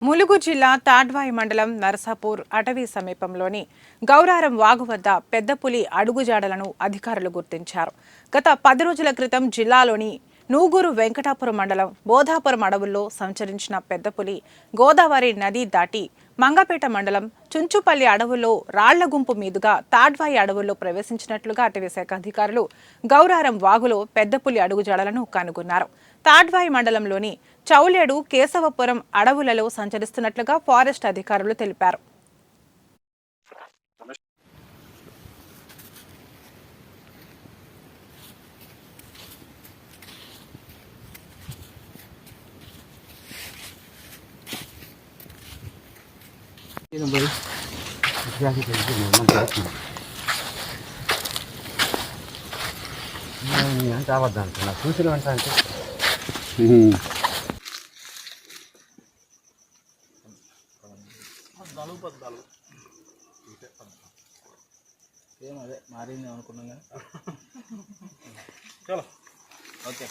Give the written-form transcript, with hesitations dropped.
ములుగు జిల్లా తాడ్వాయి మండలం నరసాపూర్ అటవీ సమీపంలోని గౌరారం వాగు వద్ద పెద్ద పులి అడుగుజాడలను అధికారులు గుర్తించారు. గత 10 రోజుల క్రితం జిల్లాలోని నూగూరు వెంకటాపురం మండలం బోధాపురం అడవుల్లో సంచరించిన పెద్ద పులి గోదావరి నది దాటి మంగపేట మండలం చుంచుపల్లి అడవుల్లో రాళ్ల గుంపు మీదుగా తాడ్వాయి అడవుల్లో ప్రవేశించినట్లుగా అటవీశాఖ అధికారులు గౌరారం వాగులో పెద్ద పులి అడుగుజాడలను కనుగొన్నారు. తాడ్వాయి మండలంలోని చౌలేడు కేశవపురం అడవులలో సంచరిస్తున్నట్లుగా ఫారెస్ట్ అధికారులు తెలిపారు. కావద్దంటున్నా చూసిన వెంట అంటే ఏం అదే మారింది అనుకున్నాం కానీ చలో ఓకే.